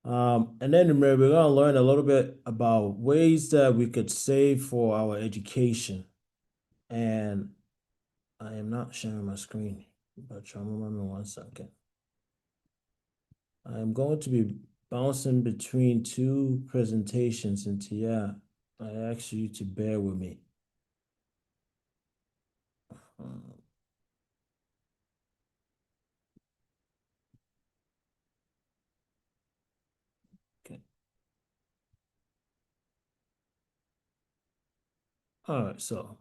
And then we're going to learn a little bit about ways that we could save for our education. And I am not sharing my screen, but remember me 1 second. I'm going to be bouncing between two presentations, and yeah, I ask you to bear with me. Uh, Okay. All right, so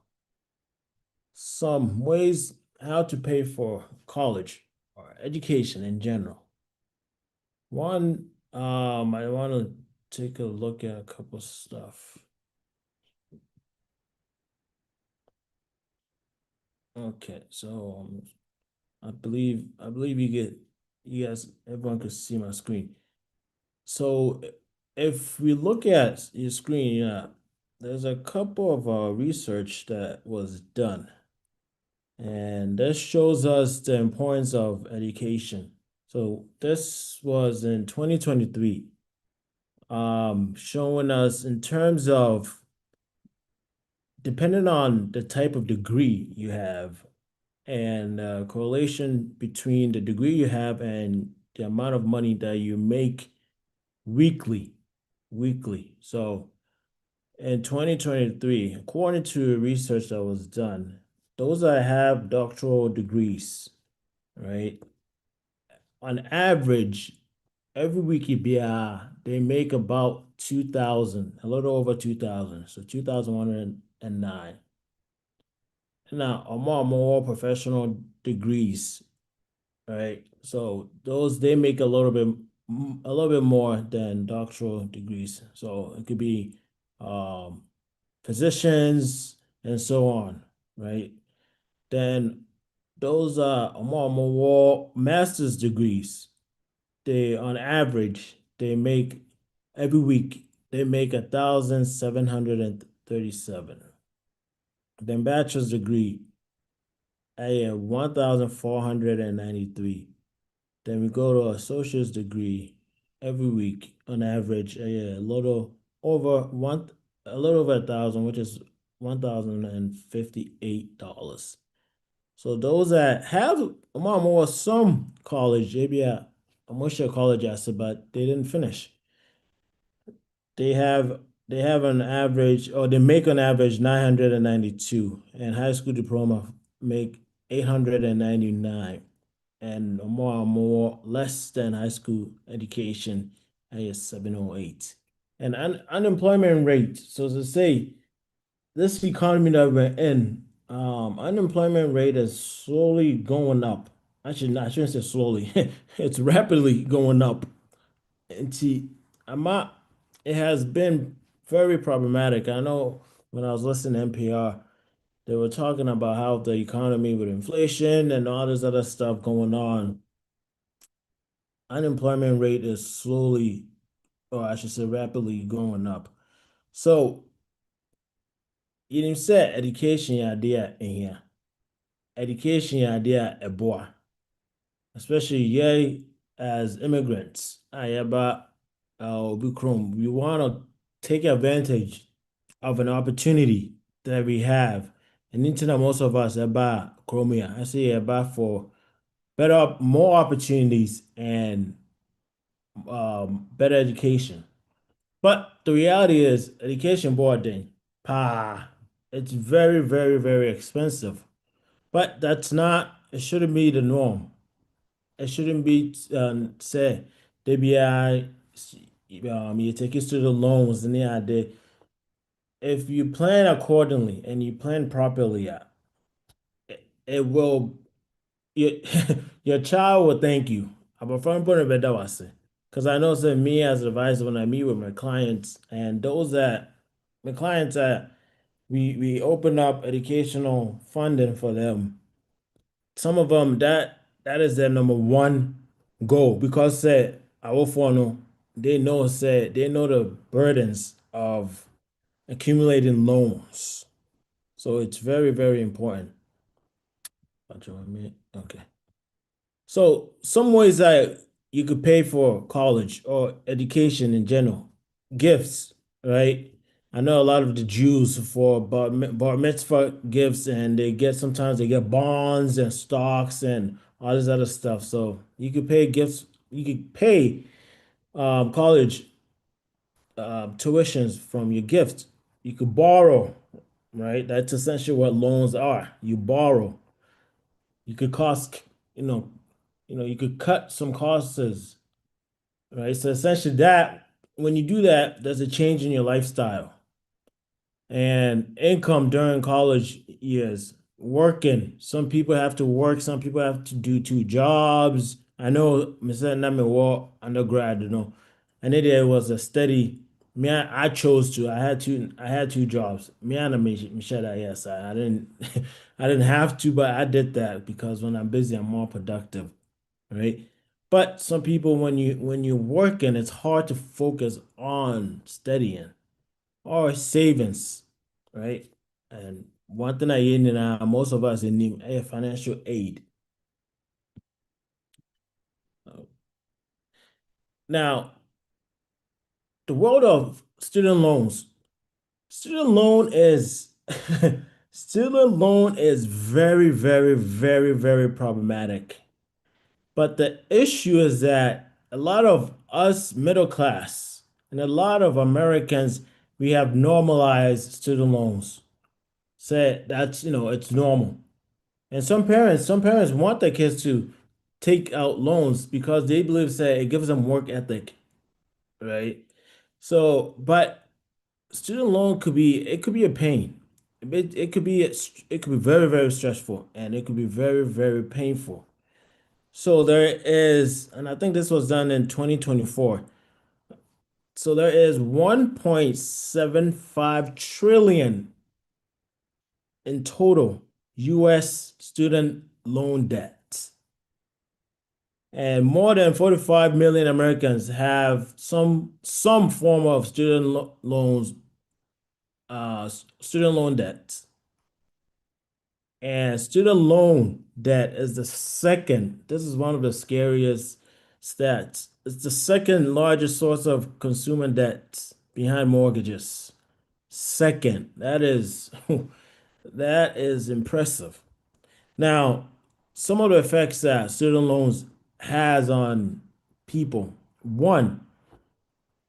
some ways how to pay for college or education in general. One, I want to take a look at a couple stuff. Okay, so I believe you guys everyone could see my screen. So if we look at your screen, yeah, there's a couple of research that was done, and this shows us the importance of education. So this was in 2023, showing us in terms of depending on the type of degree you have and correlation between the degree you have and the amount of money that you make weekly. So in 2023, according to research that was done, those that have doctoral degrees, right, on average, every week they make about 2,000, a little over 2,000, so 2,109. Now, or more professional degrees, right? So those they make a little bit more than doctoral degrees. So it could be um physicians and so on, right? Then those are more master's degrees. They on average they make every week they make 1,737. Then bachelor's degree, 1,493. Then we go to associate's degree every week on average, a little over 1,000, which is $1,058. So those that have more some college, maybe I'm not sure college answer, but they didn't finish. They have they have an average, or they make an average 992, and high school diploma make 899, and more less than high school education is 708. And unemployment rate, so to say, this economy that we're in, unemployment rate is slowly going up. I shouldn't say slowly. It's rapidly going up. And see, I'm not, it has been very problematic. I know when I was listening to NPR, they were talking about how the economy with inflation and all this other stuff going on, unemployment rate is slowly, or I should say rapidly going up. So, you didn't say education idea in here. Education idea a boy, especially yeah, as immigrants. I about Obi Chrome. We want to take advantage of an opportunity that we have. And internet most of us about Chromia. I say about for more opportunities and better education. But the reality is, education boarding, it's very, very, very expensive. But that's not, it shouldn't be the norm. It shouldn't be, say, DBI, you take student loans and yeah, if you plan accordingly and you plan properly, it will, your, your child will thank you. I'm a firm point of it, because I know that me as an advisor, when I meet with my clients and those that my clients that we open up educational funding for them. Some of them that is their number one goal because said I will follow. They know the burdens of accumulating loans. So it's very, very important. Okay. So some ways that you could pay for college or education in general, gifts, right? I know a lot of the Jews for bar mitzvah gifts, and sometimes they get bonds and stocks and all this other stuff. So you could pay gifts, you could pay college tuitions from your gifts. You could borrow, right? That's essentially what loans are. You borrow. You could cost, you know, you could cut some costs, right? So essentially that when you do that, there's a change in your lifestyle and income during college years. Working. Some people have to work, some people have to do two jobs. I know Mr. Namiwa undergrad, and it was a steady. Me, I chose to. I had two jobs. Me and Michelle, yes, I didn't I didn't have to, but I did that because when I'm busy, I'm more productive, right? But some people, when you're working, it's hard to focus on studying or savings, right? And one thing I hear now, most of us need financial aid. Now, the world of student loan is student loan is very, very, very, very problematic. But the issue is that a lot of us middle class and a lot of Americans, we have normalized student loans. Say that's, it's normal. And some parents want their kids to take out loans because they believe say it gives them work ethic, right? So, but student loan could be a pain. It could be very, very stressful and it could be very, very painful. So there is, and I think this was done in 2024. So there is 1.75 trillion in total US student loan debt. And more than 45 million Americans have some form of student loan debt. And student loan debt is the second. This is one of the scariest stats. It's the second largest source of consumer debt behind mortgages. Second. That is that is impressive. Now, some of the effects that student loans has on people. One,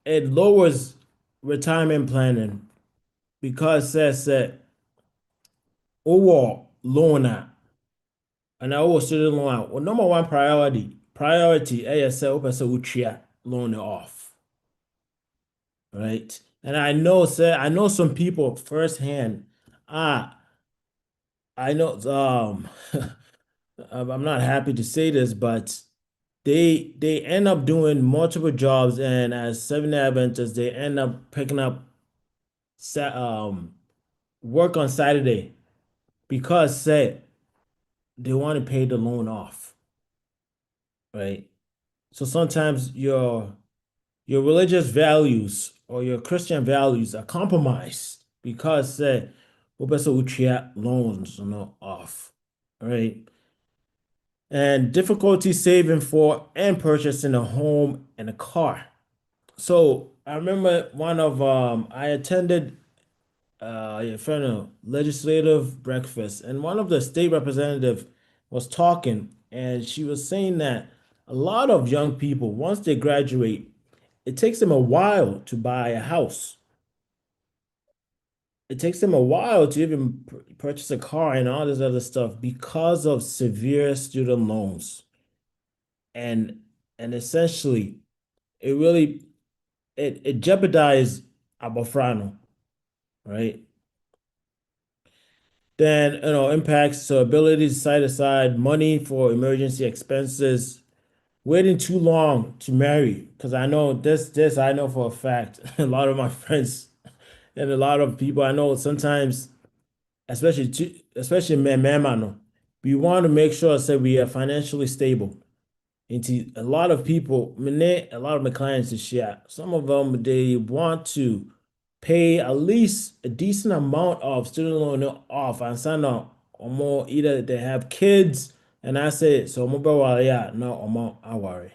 it lowers retirement planning because it says that overall loan out and I was student loan out. Well, number one priority ASL person would loan it off, right? And I know some people firsthand. Ah, I know I'm not happy to say this, but they end up doing multiple jobs, and as seven Adventists, they end up picking up sa work on Saturday because say they want to pay the loan off, right? So sometimes your religious values or your Christian values are compromised because say wopɛ sɛ loans off, right? And difficulty saving for and purchasing a home and a car. So I remember I attended a friend of legislative breakfast, and one of the state representative was talking, and she was saying that a lot of young people, once they graduate, it takes them a while to buy a house. It takes them a while to even purchase a car and all this other stuff because of severe student loans. And essentially, it really it jeopardized Abofrano, right? Then, impacts so ability to set aside money for emergency expenses, waiting too long to marry. Because I know this I know for a fact. A lot of my friends and a lot of people I know sometimes, especially men, no, we want to make sure that we are financially stable. Into a lot of people, a lot of my clients is share. Some of them they want to pay at least a decent amount of student loan off and sign up or more. Either they have kids, and I say so mobile yeah, no or more I worry.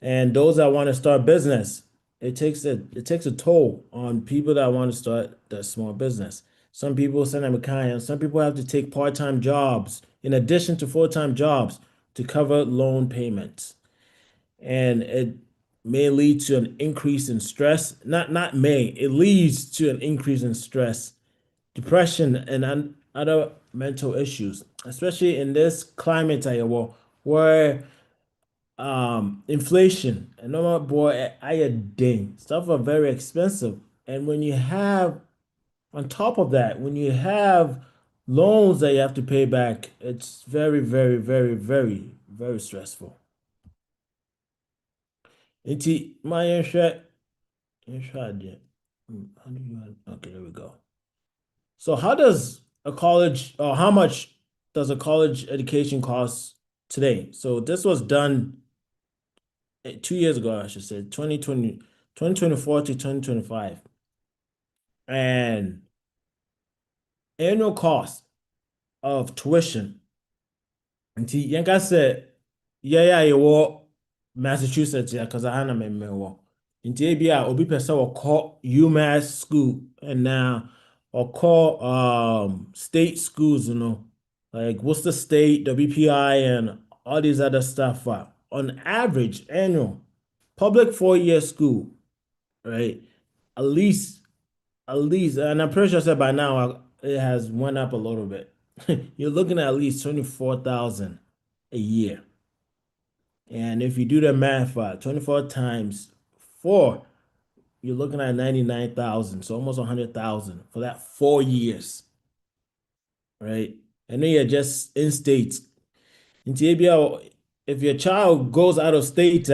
And those that want to start business, it takes a toll on people that want to start the small business. Some people send them a kind, some people have to take part-time jobs in addition to full-time jobs to cover loan payments. And it may lead to an increase in stress. Not may, it leads to an increase in stress, depression, and other mental issues, especially in this climate where inflation and no boy I a ding stuff are very expensive. And when you have on top of that, when you have loans that you have to pay back, it's very, very, very, very, very stressful. Nti my insurance. How do you okay, there we go. So how does a college or how much does a college education cost today? So this was done 2 years ago, I should say, 2024 to 2025. And annual cost of tuition. Nti yɛnka sɛ yɛyɛ a yɛwɔ Massachusetts ya kasa ha na mewɔ. Nti ebi a obi pɛ sɛ ɔkɔ UMass school and now ɔkɔ state schools, like Worcester State, WPI, and all these other stuff. On average, annual public 4-year school, right? At least, and I'm pretty sure that by now it has went up a little bit. You're looking at least 24,000 a year. And if you do the math, 24 times 4, you're looking at 99,000, so almost 100,000 for that 4 years, right? And then you're just in state. In TABL, if your child goes out of state,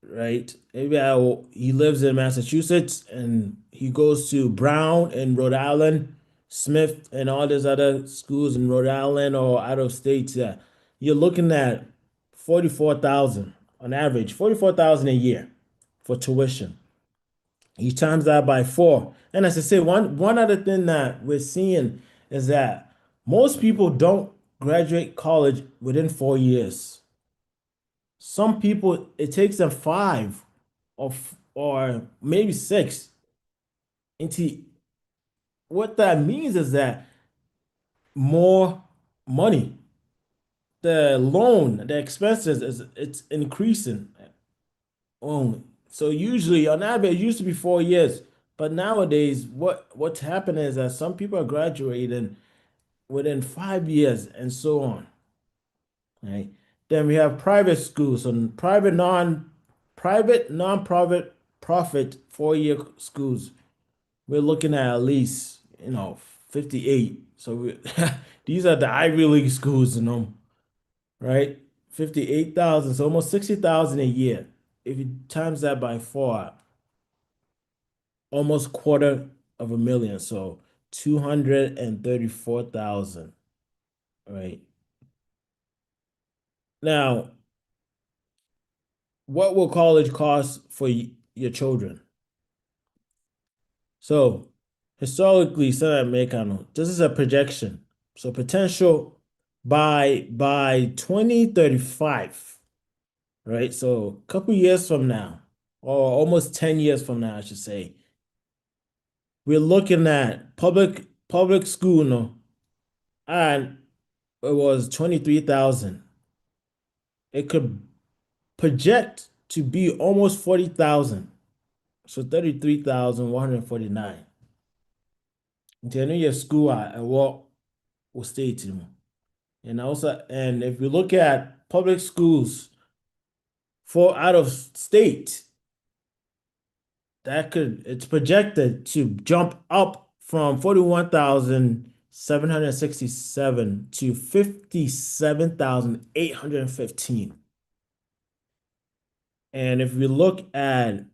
right? Maybe he lives in Massachusetts and he goes to Brown in Rhode Island, Smith, and all these other schools in Rhode Island or out of state. You're looking at 44,000 on average, 44,000 a year for tuition. You times that by 4. And as I say, one other thing that we're seeing is that most people don't graduate college within 4 years. Some people, it takes them 5 or maybe 6. Into what that means is that more money, the loan, the expenses it's increasing only. So usually on average, it used to be 4 years, but nowadays what's happening is that some people are graduating within 5 years and so on. Right? Then we have private schools and private non-profit profit 4-year schools. We're looking at least 58. So these are the Ivy League schools, right? 58,000, so almost 60,000 a year. If you times that by 4, almost quarter of a million, so 234,000, right? Now, what will college cost for your children? So, historically, Senate Mekano, this is a projection. So, potential by 2035, right? So, a couple years from now, or almost 10 years from now, I should say, we're looking at public school, and it was 23,000. It could project to be almost 40,000. So 33,149. Nti ɛno yɛ school a ɛwɔ wo state mu. And if you look at public schools for out of state, it's projected to jump up from 41,767 to 57,815. And if we look at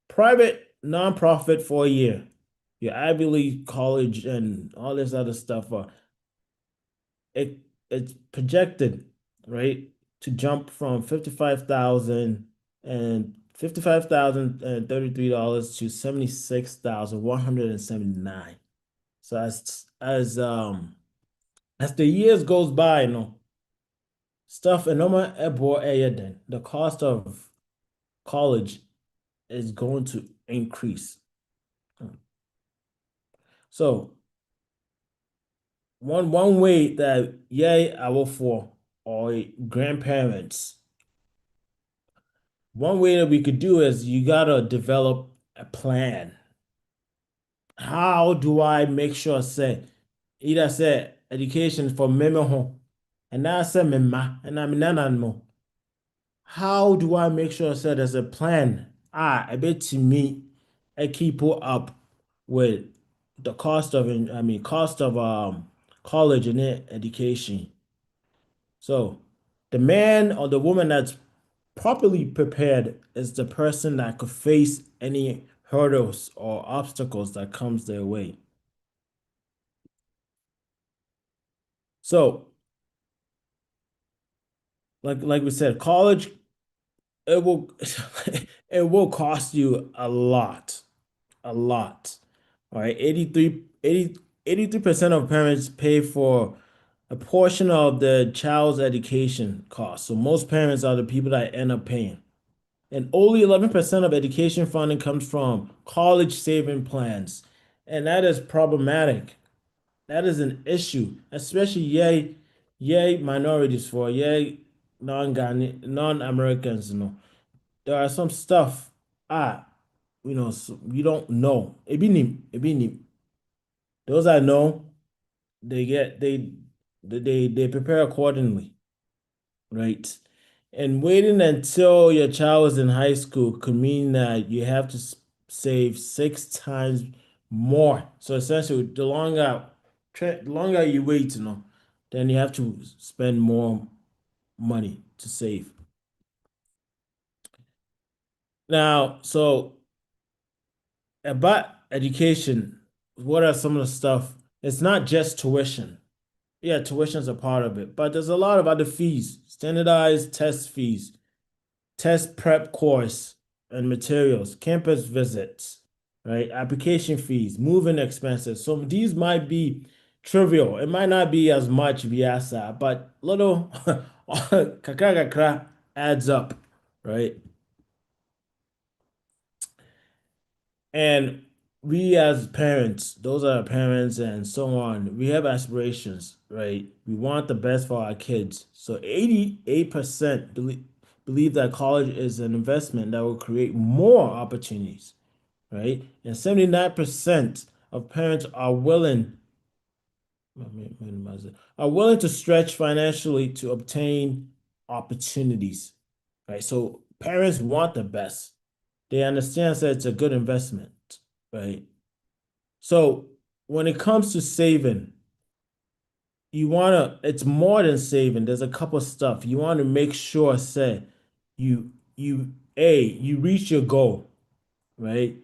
private nonprofit 4-year, your Ivy League college and all this other stuff, it's projected, right, to jump from 55,033 to $76,179. So as the years goes by, stuff and normal airport then the cost of college is going to increase. So one way that I work for or grandparents, one way that we could do is you gotta develop a plan. How do I make sure say either say education for me home and now say me ma and I'm nana no. How do I make sure say there's a plan? I bet to me I keep up with the cost of cost of college and education. So the man or the woman that's properly prepared is the person that could face any hurdles or obstacles that comes their way. So like we said, college it will it will cost you a lot. A lot. All right. 83% of parents pay for a portion of the child's education cost. So most parents are the people that end up paying. And only 11% of education funding comes from college saving plans. And that is problematic. That is an issue, especially yay minorities for yay non-Ghanaian, non-Americans, There are some stuff so you don't know. Ebinim. Those I know, they get they prepare accordingly, right? And waiting until your child is in high school could mean that you have to save 6 times more. So essentially, the longer you wait, then you have to spend more money to save. Now, so about education, what are some of the stuff? It's not just tuition. Yeah, tuition's a part of it, but there's a lot of other fees, standardized test fees, test prep course and materials, campus visits, right? Application fees, moving expenses. So these might be trivial. It might not be as much Viasa, but little kakra kakra adds up, right? And we as parents, those are our parents and so on, we have aspirations, right? We want the best for our kids. So 88% believe that college is an investment that will create more opportunities, right? And 79% of parents are willing to stretch financially to obtain opportunities, right? So parents want the best. They understand that it's a good investment, right? So when it comes to saving, it's more than saving. There's a couple stuff. You want to make sure, say, you reach your goal, right?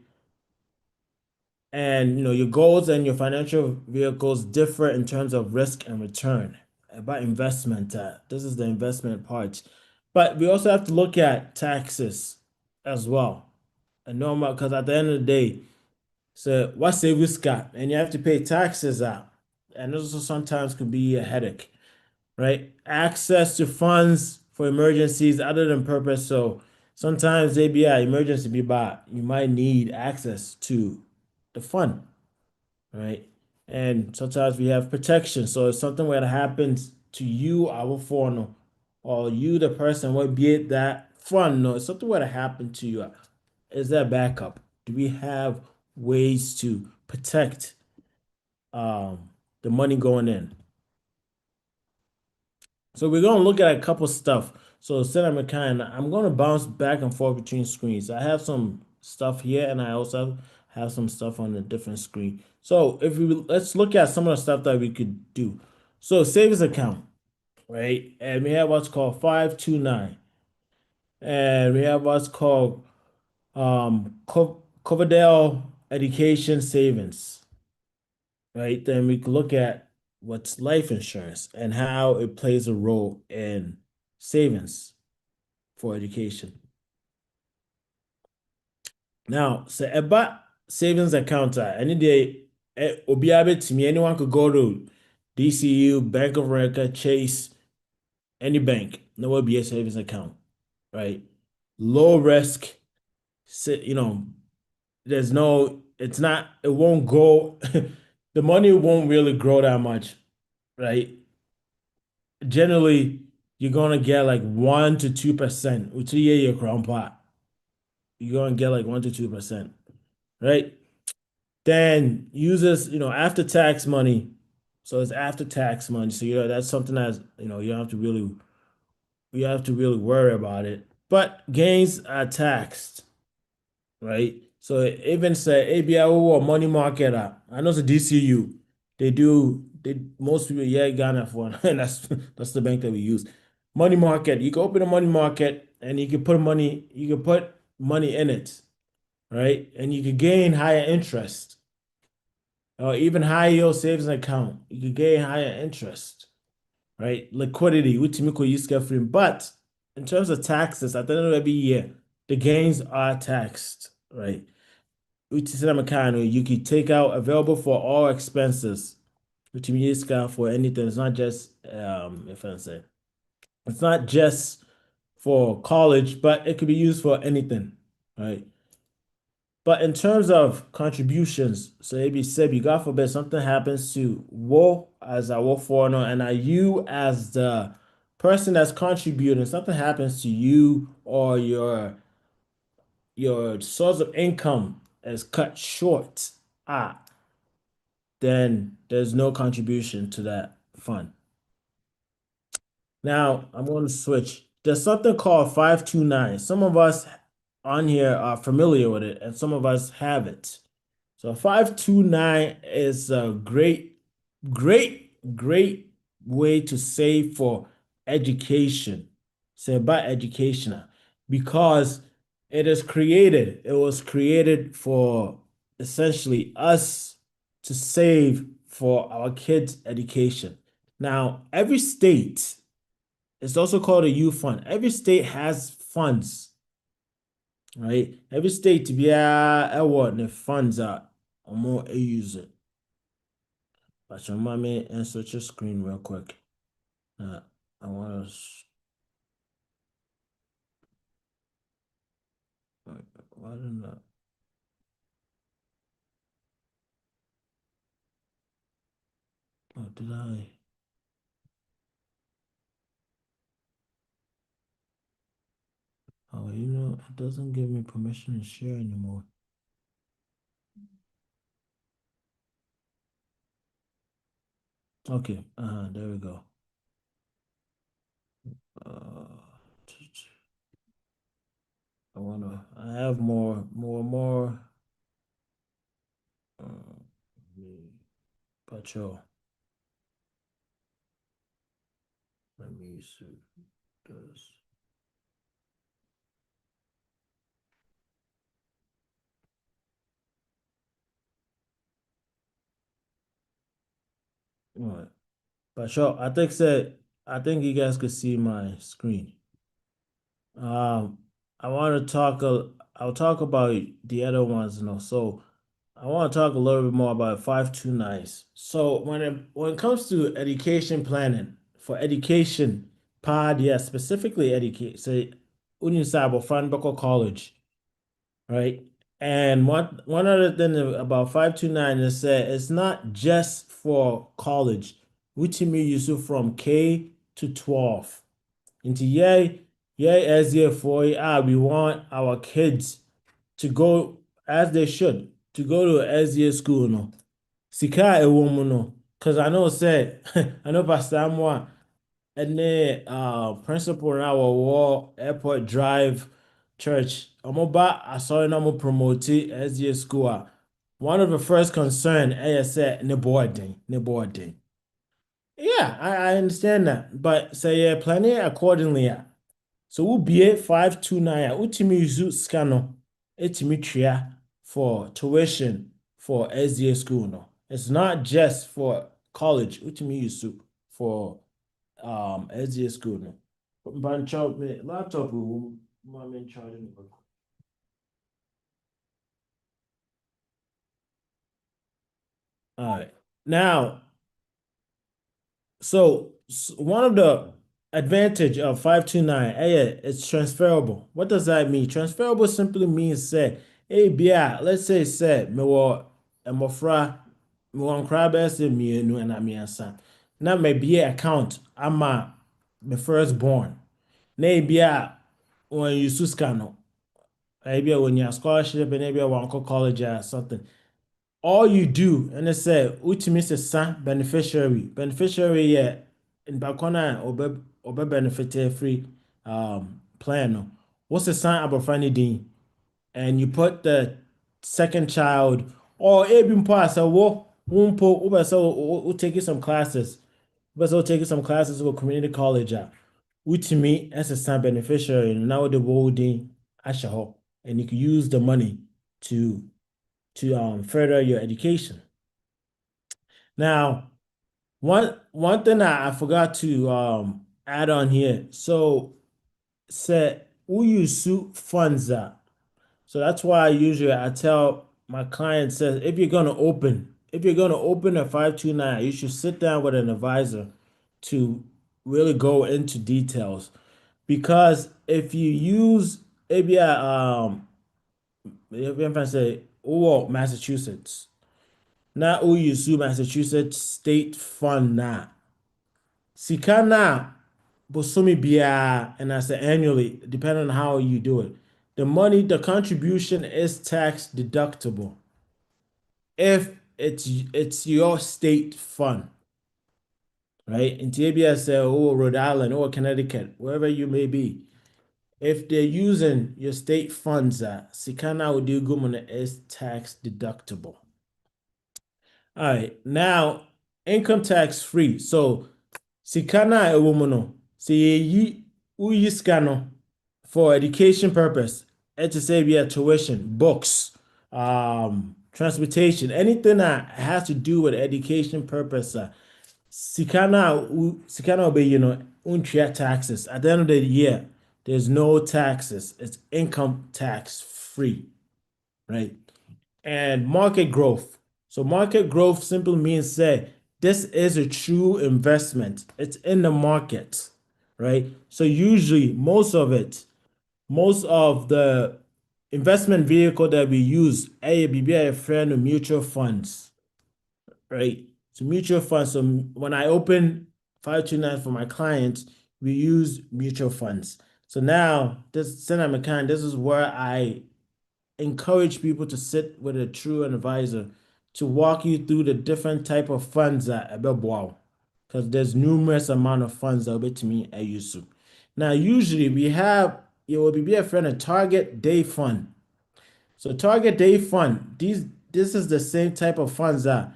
And your goals and your financial vehicles differ in terms of risk and return. About investment, this is the investment part. But we also have to look at taxes as well. And normal, because at the end of the day, so what's a risk at? And you have to pay taxes out. And this also sometimes can be a headache, right? Access to funds for emergencies other than purpose. So sometimes they be an emergency be bad. You might need access to the fund, right? And sometimes we have protection. So if something were to happen to you, our foreigner, or you, the person, what be it that fund, no, if something were to happen to you, is there backup? Do we have ways to protect the money going in? So we're gonna look at a couple stuff. So Senator McKine, I'm gonna bounce back and forth between screens. I have some stuff here, and I also have some stuff on a different screen. So if we let's look at some of the stuff that we could do. So savings account, right? And we have what's called 529, and we have what's called Coverdale Education Savings, right? Then we can look at what's life insurance and how it plays a role in savings for education. Now, so about savings account, any day, obiabe to me, anyone could go to DCU, Bank of America, Chase, any bank, no will be a savings account, right? low risk. You know, there's no, it's not, it won't go, the money won't really grow that much, right? Generally, you're gonna get like 1 to 2%, which is your crown pot. You're gonna get like 1 to 2%, right? Then uses, after tax money. So it's after tax money. So that's something that's, you have to really worry about it. But gains are taxed, right? So it even say ABI or money market. I know it's a DCU. They most people, yeah, Ghana for and that's the bank that we use. Money market. You can open a money market and you can put money in it, right? And you can gain higher interest or even high yield savings account. You can gain higher interest, right? Liquidity, which you could use carefully. But in terms of taxes, at the end of every year, the gains are taxed, right? Which is you can take out available for all expenses, which means for anything. It's not just if I say it's not just for college, but it could be used for anything, right? But in terms of contributions, so maybe said you God forbid something happens to Wo as a Wo foreigner, and are you as the person that's contributing, something happens to you or your source of income is cut short, then there's no contribution to that fund. Now I'm going to switch. There's something called 529. Some of us on here are familiar with it, and some of us have it. So 529 is a great way to save for education. Say about education because it was created for essentially us to save for our kids' education. Now, every state, it's also called a youth fund. Every state has funds, right? Every state to be award the funds are more a user. But your mommy and switch your screen real quick. I want to. Why didn't I? Oh, did I? Oh, it doesn't give me permission to share anymore. Okay, there we go. Uh, I have more. Uh, Patrol. Let me see this. All right. Patrol, I think you guys could see my screen. Um, I want to I'll talk about the other ones, So I want to talk a little bit more about 529s. So when it comes to education planning for education, pod, yeah, specifically educate, say, Unisabo, Franboko College, right? And one other thing about 529 is that it's not just for college, which means you from K to 12. Into yay as year for we want our kids to go as they should to go to SDA school no. Sika ewo mu no. Cause I know said I know Pastor Amwa and then principal na wɔ Airport Drive Church. Ɔmo ba asɔre na ɔmo promote SDA school one of the first concern ɛyɛ ne boarding. Yeah, I understand that. But say yeah, plan it accordingly. So we'll be 529 ultimate use scan no etimi tria for tuition for SDA school no. It's not just for college ultimate use for SDA school no. But me laptop will mom in charge. All right. Now, one of the advantage of 529, it's transferable. What does that mean? Transferable simply means say, hey, bia, let's say, me wo emofra, me won crabes me no and amiasa. Na me be account ama me firstborn. Na bia when you suskano, maybe when you scholarship and maybe one college or something. All you do and it say ultimate sa beneficiary yeah in bakona obe benefit free plan no. What's the sign abofani din and you put the second child or even pass a wo wumpo ube so we take some classes ube so take some classes with community college ultimate as a sign beneficiary and now the holding ashaho and you can use the money to further your education. Now, one thing I forgot to add on here. So said who you suit funds are. So that's why usually I tell my clients says if you're gonna open a 529, you should sit down with an advisor to really go into details. Because if you use maybe if I say oh Massachusetts, na uyisu Massachusetts State Fund na sika na bosomi biya and I say annually, depending on how you do it. The money, the contribution is tax deductible if it's your state fund, right? In TBS or Rhode Island or Connecticut, wherever you may be, if they're using your state funds, Sikana Udigumana is tax deductible. All right, now income tax free. So sikana ewomono say ye uyi scano for education purpose. To say be a tuition, books, transportation, anything that has to do with education purpose. Sikana will be untria taxes. At the end of the year, there's no taxes. It's income tax free, right? And market growth. So market growth simply means say this is a true investment. It's in the market, right? So usually most of the investment vehicle that we use, a friend of mutual funds, right? So mutual funds. So when I open 529 for my clients, we use mutual funds. So now this Senate McCann, this is where I encourage people to sit with a true advisor to walk you through the different type of funds that wow, because there's numerous amount of funds that to me I use to. Now usually we have it will be a friend a target day fund. So target day fund, this is the same type of funds that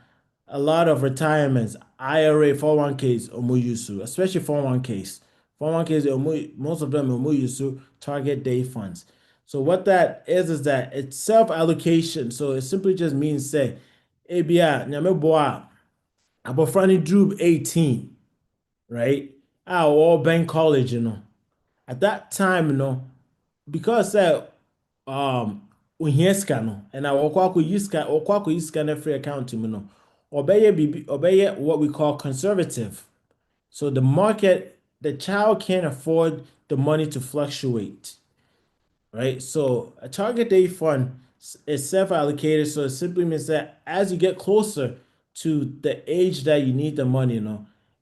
a lot of retirements, IRA, 401ks, or use to, especially 401ks. 401ks, most of them are use to target day funds. So what that is that it's self-allocation. So it simply just means say, ABI, nyame boa, abofrani drew 18, right? All bank college, At that time, because ohia sika no and I wɔkɔ akɔyi sika no free account mu no ɔbɛyɛ what we call conservative. So the child can't afford the money to fluctuate, right? So a target date fund is self-allocated, so it simply means that as you get closer to the age that you need the money,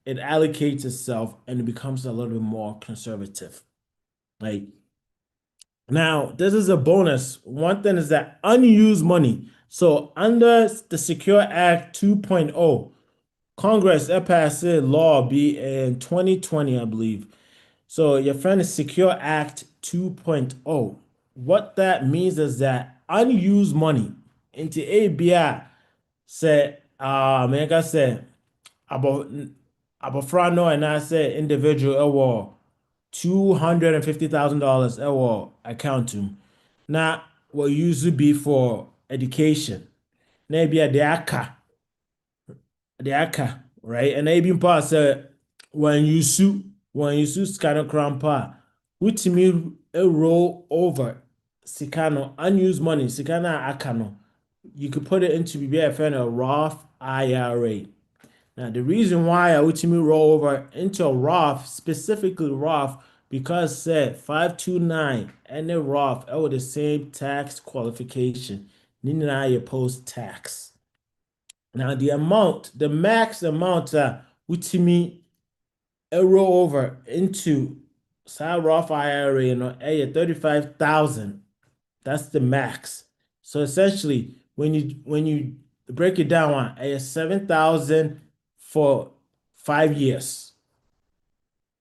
it allocates itself and it becomes a little bit more conservative, right? Now, this is a bonus. One thing is that unused money. So, under the Secure Act 2.0, Congress passed a law be in 2020, I believe. So, your friend is Secure Act 2.0. What that means is that unused money into ABI said, like I said, about Frano and I said individual award. $250,000 ɛwɔ account mu na what usually be for education na ebi a de aka right and ebi mpo a sɛ when you sika no koraa mpo a wotumi roll over sika no unused money sika no a aka no you could put it into biribi a yɛfrɛ no Roth IRA. Now, the reason why I would me roll over into a Roth, specifically Roth, because said 529 and the Roth with the same tax qualification. Nina you post tax. Now the max amount would me roll over into Roth IRA, 35,000. That's the max. So essentially, when you break it down, 7,000 for 5 years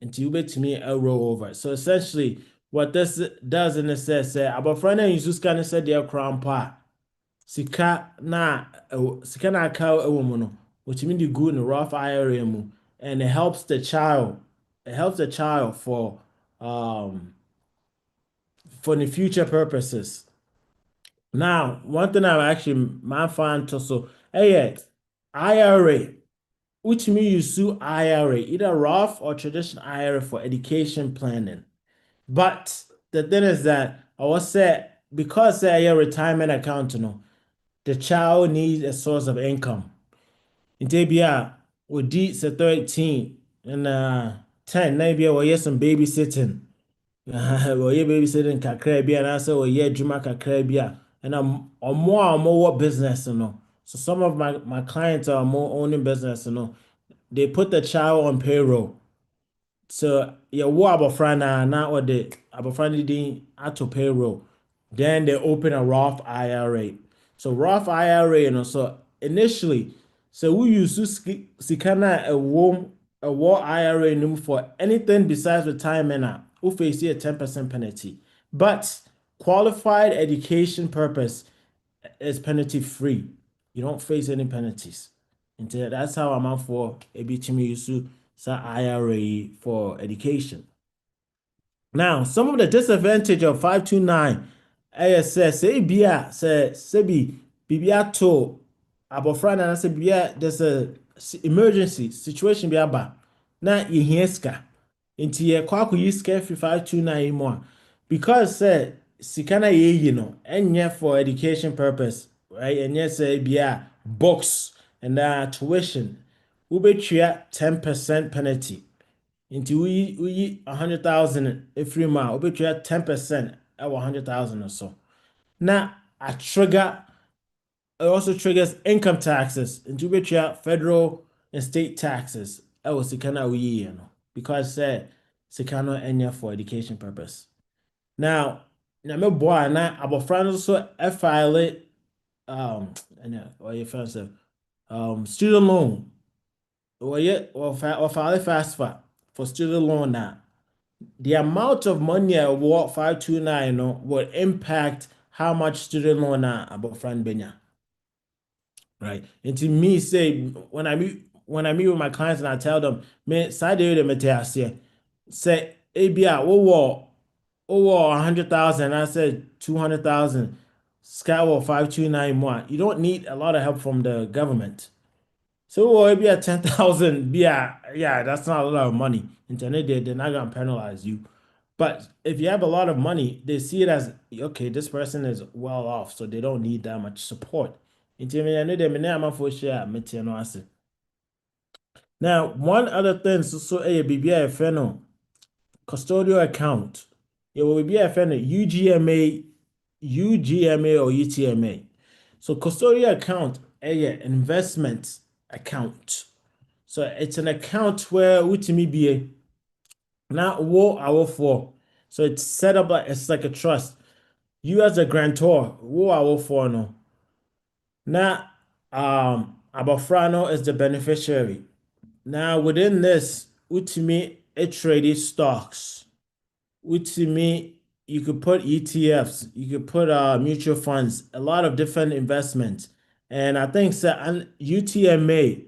until you bet to me a roll over. So essentially, what this does in the sense, say, about friend and you kind of said their crown pa sika na aka ɛwɔ mu no, which mean the good in the Roth IRA mu, and it helps the child. It helps the child for the future purposes. Now, one thing I'm actually my fan to so hey IRA, which means you sue IRA, either Roth or traditional IRA for education planning. But the thing is that I was say because say a retirement account, the child needs a source of income. In Tibia, with D 13 and 10, maybe or some babysitting. Wɔyɛ babysitting kakra bi anaasɛ wɔyɛ adwuma kakra bi a ɛna ɔmo a ɔmowɔ business no, so some of my clients are more owning business they put the child on payroll. So yɛwo abɔfra na wɔde abɔfra no din ato payroll, then they open a Roth IRA. So Roth IRA, so initially, so we use sika na ɛwɔ IRA no for anything besides retirement who face a 10% penalty. But qualified education purpose is penalty free. You don't face any penalties. And that's how I'm out for a BTM use IRA for education. Now, some of the disadvantage of 529 ASS, say Bia, say Bibia to abofra na say Bia, there's a emergency situation biaba. Na you hear ska. Into ye kwaku yi ska 529 more. Because sikana ye enye for education purpose, right? And yes, Bia books and tuition. Ubetria 10% penalty. Into we 100,000 every month. Ubetria 10% at 100,000 or so. Now a trigger, it also triggers income taxes into which federal and state taxes. I was sikana we because sikano enya for education purpose. Now me boy na abofra no so file or your friends student loan or file FAFSA for student loan now. The amount of money I want 529 will impact how much student loan abofra benya. Right. And to me, say when I meet with my clients and I tell them, man, side area me say ABI, oh 100,000, I said 200,000, Skywall 529 more. You don't need a lot of help from the government. So maybe at 10,000, yeah, that's not a lot of money. Internet, they're not gonna penalize you. But if you have a lot of money, they see it as okay, this person is well off, so they don't need that much support. Now, one other thing, so a BBI custodial account. It will be a UGMA, or UTMA. So custodial account, an investment account. So it's an account where utimi be now wo our for. So it's set up like it's like a trust. You as a grantor, wo our for no. Now abafrano is the beneficiary. Now within this, utimi it traded stocks. Utimi you could put ETFs, you could put mutual funds, a lot of different investments. And I think UTMA,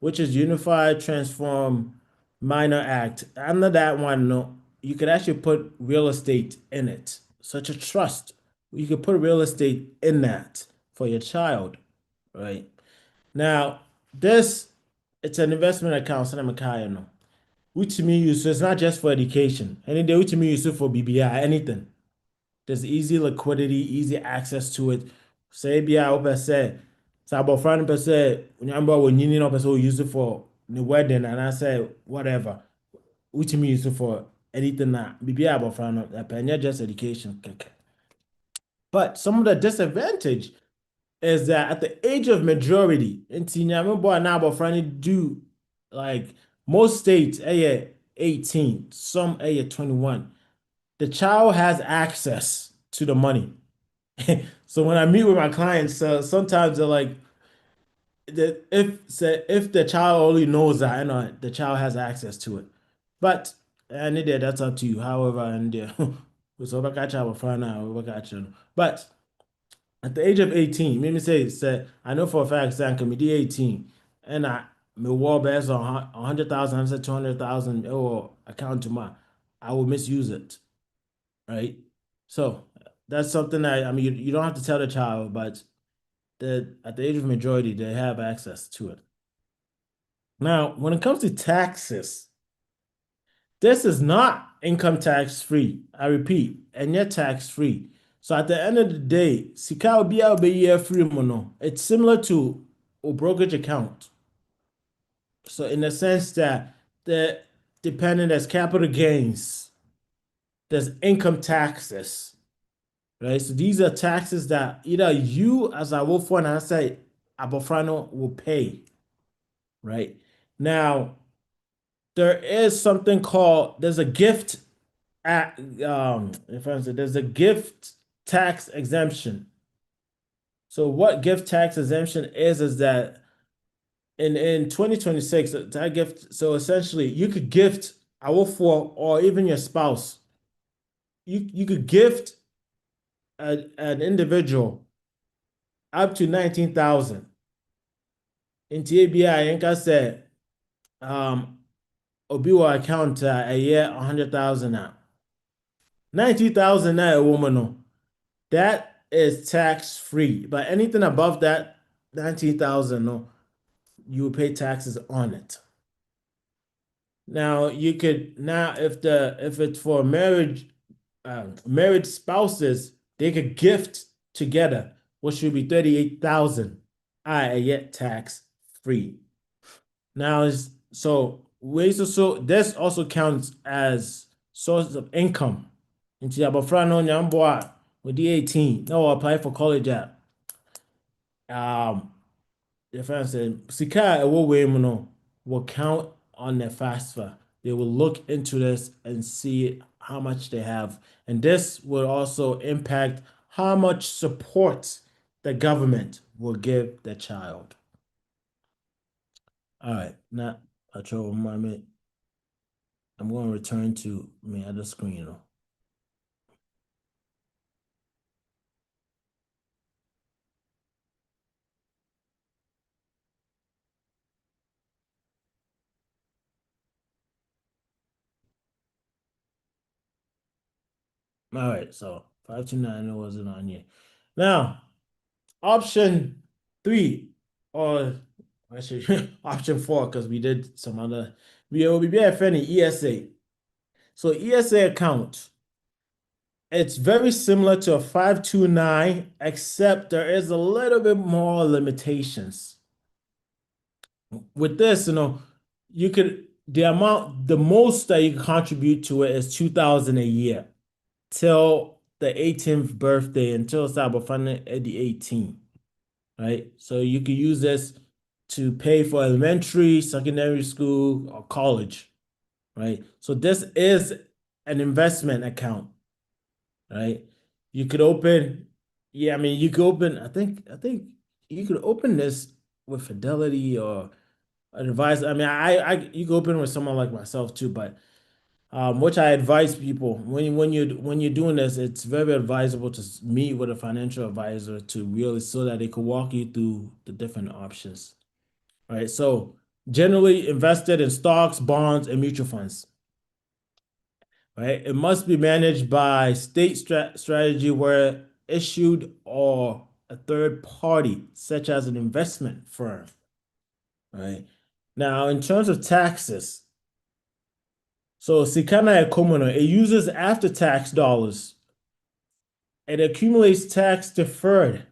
which is Unified Transform Minor Act, under that one, no, you could actually put real estate in it, such a trust. You could put real estate in that for your child, right? Now, it's an investment account, so I'm no. Which means so it's not just for education. Any day, which means use it for BBI, anything. There's easy liquidity, easy access to it. Say, be I say So abofra no pɛ sɛ onyamba wɔ nyini na ɔpɛ sɛ use it for the wedding and I say whatever. Which means use it for anything na bibi abofra no ɛpɛ just education keke. But some of the disadvantage is that at the age of majority, nti nyame boy na abofra no do like most states 18, some 21. The child has access to the money. So when I meet with my clients, sometimes they're like, if the child only knows that, I know the child has access to it. But and that's up to you. However, and so but at the age of 18, maybe say I know for a fact that I can be 18 and I me war based on 100,000, I said 200,000 or account to my I will misuse it. Right? So that's something that I mean you don't have to tell the child, but at the age of majority, they have access to it. Now, when it comes to taxes, this is not income tax free. I repeat, and yet tax free. So at the end of the day, sika obi a year free mono. It's similar to a brokerage account. So in the sense that the dependent as capital gains, there's income taxes, right? So these are taxes that either you as a wolf and I say abofrano will pay, right? Now there is something called there's a gift at if I say there's a gift tax exemption. So what gift tax exemption is that in 2026 that gift so essentially you could gift our for or even your spouse you could gift an individual up to 19,000 into ABI and say obi wɔ account a year 100,000 now 90,000 a woman no that is tax free but anything above that 90,000 no you will pay taxes on it. Now you could if it's for marriage married spouses they could gift together which should be 38,000 yet tax free. Now so ways so this also counts as sources of income. Nti abofra no nyambo a with the 18 no apply for college at the friend said sika ewo we mu no will count on the FAFSA. They will look into this and see how much they have. And this will also impact how much support the government will give the child. All right, now I'm going to return to my other screen. All right, so 529 wasn't on here. Now, option 3, or actually option 4, because we did some other. We will be a ESA. So ESA account, it's very similar to a 529, except there is a little bit more limitations. With this, you could the most that you can contribute to it is 2,000 a year till the 18th birthday until Sabafana at the 18, right? So you could use this to pay for elementary, secondary school, or college, right? So this is an investment account, right? You could open, yeah, I mean, you could open, I think you could open this with Fidelity or an advisor. I mean, you could open with someone like myself too, but which I advise people when you're doing this, it's very advisable to meet with a financial advisor to really so that they can walk you through the different options. Right. So generally invested in stocks, bonds, and mutual funds. Right. It must be managed by state strategy where issued or a third party, such as an investment firm. Right. Now, in terms of taxes, so Sikana Ekomono, it uses after-tax dollars. It accumulates tax deferred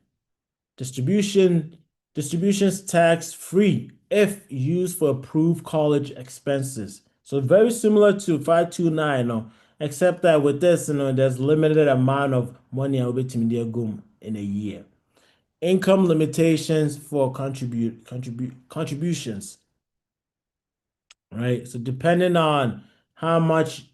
distribution Distributions tax free if used for approved college expenses. So very similar to 529, no, except that with this, there's limited amount of money I will be in a year. Income limitations for contributions, right? So depending on how much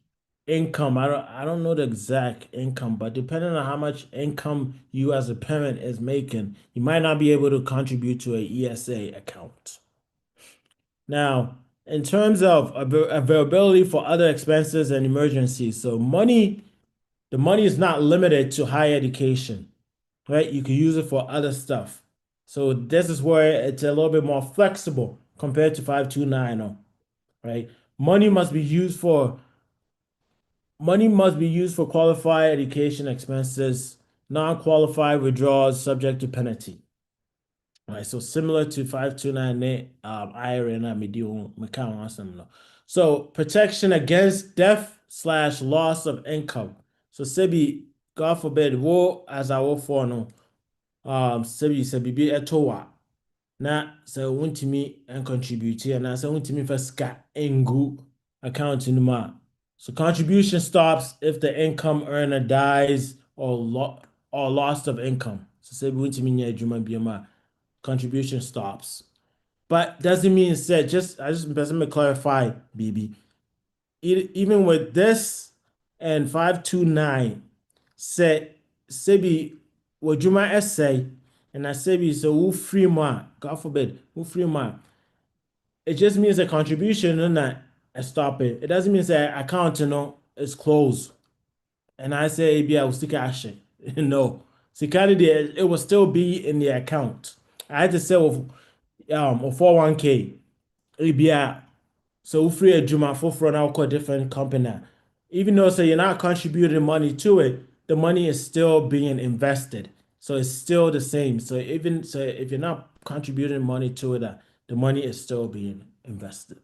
income, I don't know the exact income, but depending on how much income you as a parent is making, you might not be able to contribute to a ESA account. Now, in terms of availability for other expenses and emergencies, so the money is not limited to higher education, right? You can use it for other stuff. So this is where it's a little bit more flexible compared to 529, right? Money must be used for qualified education expenses. Non-qualified withdrawals subject to penalty. Right, so similar to 529, IRA and no. So protection against death/loss of income. So sebi, God forbid, wo as I will for no, sebi be a toa. Na so wuntimi and contribute and na so wuntimi for ska engu account in ma. So contribution stops if the income earner dies or loss of income. So sebi wuntimi nya adwuma bi ma contribution stops. But doesn't mean said I just let me clarify, BB. Even with this and 529 said Sebi Wajuma essay and I Sebi so who free ma, God forbid, who free ma. It just means a contribution and not a stop it. It doesn't mean say account is closed. And I say maybe I will stick action. No. Security it will still be in the account. I had to say of 401k. Ebia so free adwuma foforɔ na wokɔ different company. Even though so you're not contributing money to it, the money is still being invested. So it's still the same. So even so if you're not contributing money to it, the money is still being invested.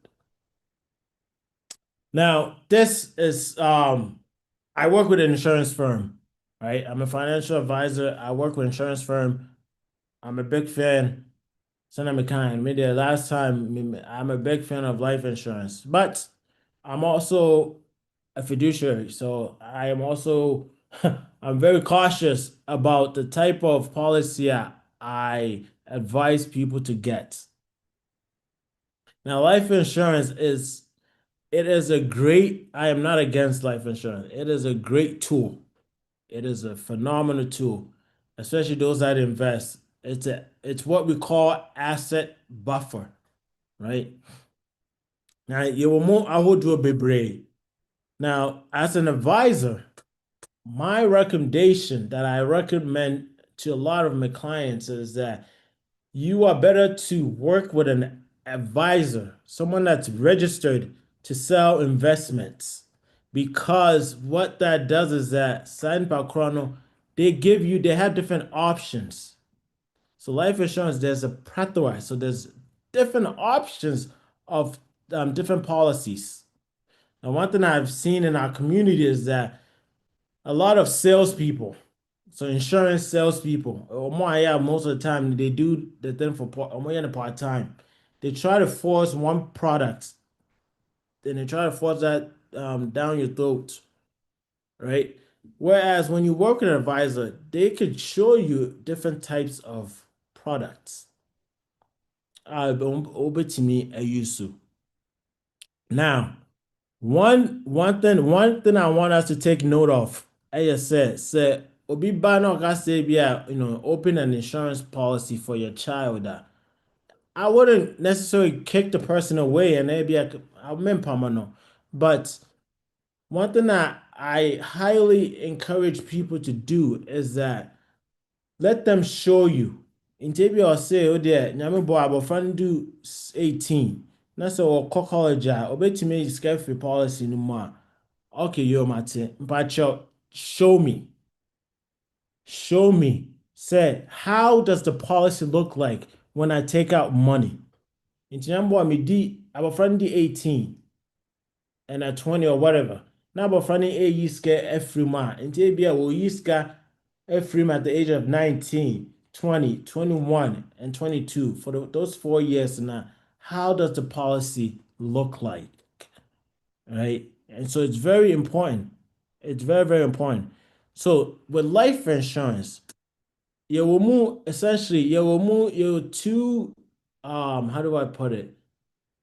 Now, this is I work with an insurance firm, right? I'm a financial advisor. I work with an insurance firm. I'm a big fan. Senator McKine, maybe the last time I'm a big fan of life insurance, but I'm also a fiduciary. So I am also I'm very cautious about the type of policy I advise people to get. Now, life insurance is a great, I am not against life insurance. It is a great tool. It is a phenomenal tool, especially those that invest. It's what we call asset buffer, right? Now you will move ahodoɔ bebree. Now, as an advisor, my recommendation that I recommend to a lot of my clients is that you are better to work with an advisor, someone that's registered to sell investments. Because what that does is that Sign Chrono, they have different options. So life insurance, there's a plethora. So there's different options of different policies. And one thing I've seen in our community is that a lot of salespeople, so insurance salespeople, or more, yeah, most of the time they do the thing for part time. They try to force one product, then they try to force that down your throat, right? Whereas when you work with an advisor, they could show you different types of products. Over to me, I used to. Now, one thing I want us to take note of, as I said, obi ba na oka say open an insurance policy for your child. I wouldn't necessarily kick the person away and maybe I'll no. But one thing that I highly encourage people to do is that let them show you. In Tebi or say, oh dear, nyame boy abofra no do 18. Na so or college obetumi sika free policy no more. Okay, yo mate, but show me. Show me. Say, how does the policy look like when I take out money? In nyame me di abofra no di 18 and at 20 or whatever. Now abofra no yi sika every month. In Tebi will yi sika every month at the age of 19. 20, 21, and 22, for those 4 years now, how does the policy look like? Right? And so it's very important. It's very, very important. So with life insurance, you will move essentially, you will move your two, how do I put it?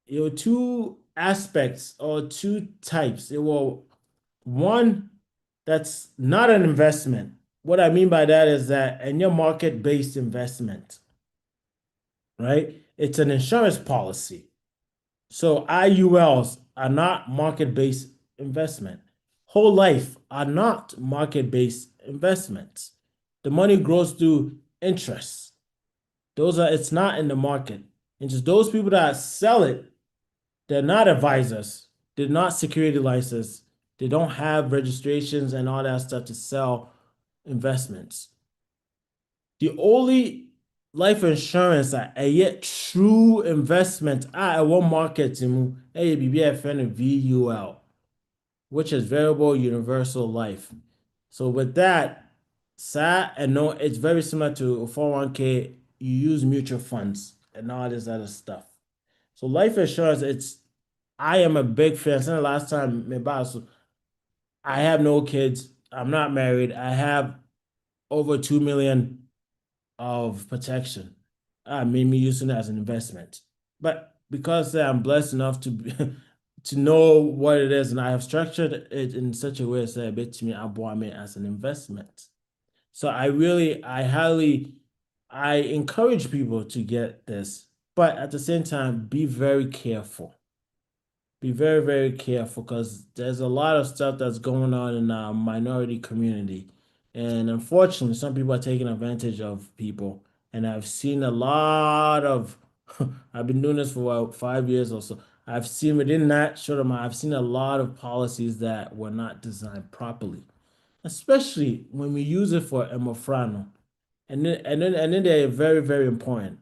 Your two aspects or two types. It will one that's not an investment. What I mean by that is that in your market-based investment, right? It's an insurance policy. So IULs are not market-based investment. Whole life are not market-based investments. The money grows through interest. It's not in the market. And just those people that sell it, they're not advisors. They're not security licensed. They don't have registrations and all that stuff to sell investments. The only life insurance a yet true investment at one market mu ɛyɛ biribi a yɛfrɛ no VUL, which is variable universal life. So with that, and no, it's very similar to 401k. You use mutual funds and all this other stuff. So life insurance, I am a big fan. Since the last time me boss, I have no kids. I'm not married. I have over 2 million of protection. I made me using it as an investment. But because I'm blessed enough to to know what it is, and I have structured it in such a way that it to me I me as an investment. So I encourage people to get this, but at the same time, be very careful. Be very, very careful because there's a lot of stuff that's going on in our minority community. And unfortunately, some people are taking advantage of people. And I've seen a lot of, I've been doing this for about 5 years or so. I've seen within that short amount, I've seen a lot of policies that were not designed properly, especially when we use it for emofrano. And then they're very, very important.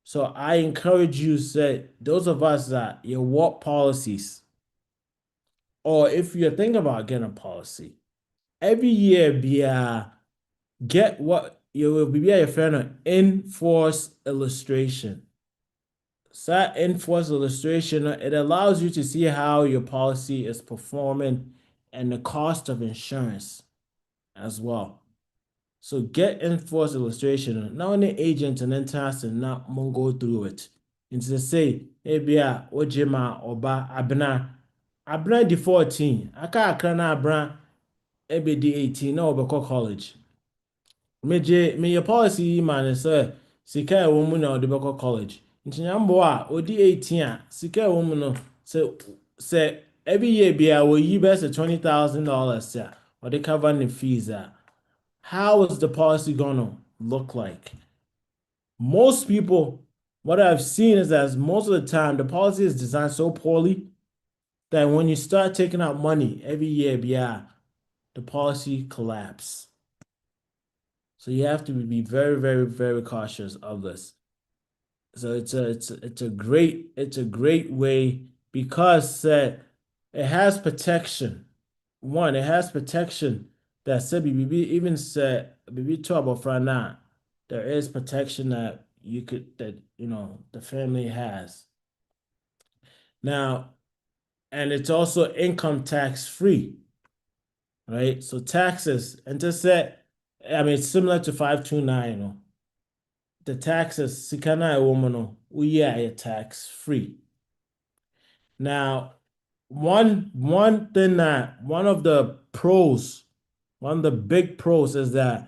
So I encourage you, say those of us that you want policies, or if you're thinking about getting a policy, every year get what you will be a friend of enforce illustration. So that enforce illustration, it allows you to see how your policy is performing and the cost of insurance as well. So get enforced illustration. Now an agent and then task and now go through it. And to say, ebia ojima oba abna di 14. Aka akra na abna ebe di 18 na obeko college. Me your policy man say sika e wo mu na odebeko college. Nti nyambo a odi 18 a sika e wo mu no say every year bia wo yi best $20,000 ya or they cover the fees how is the policy going to look like? Most people, what I've seen is that most of the time, the policy is designed so poorly that when you start taking out money every year, the policy collapse. So you have to be very, very, very cautious of this. So it's a great way because it has protection. One, it has protection that said even said BB talk about for now, there is protection that the family has. Now, and it's also income tax free, right? So taxes, and just say, I mean, it's similar to 529, the taxes, sikana woman, we are tax free. Now, one thing that one of the big pros is that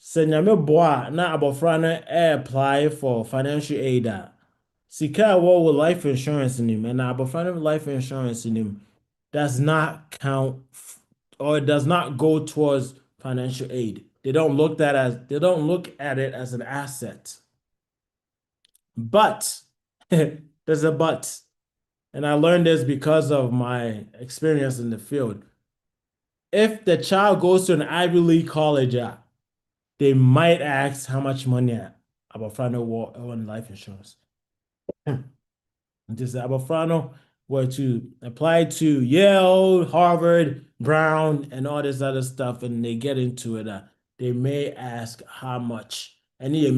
sɛ nyame boa na abɔfra no apply for financial aid sika a ɛwɔ with life insurance nim and abɔfra no life insurance nim does not count or it does not go towards financial aid. They don't look at it as an asset. But there's a but. And I learned this because of my experience in the field. If the child goes to an Ivy League college, they might ask how much money Abafrano on life insurance. Just Abafrano were to apply to Yale, Harvard, Brown, and all this other stuff, and they get into it, they may ask how much. and they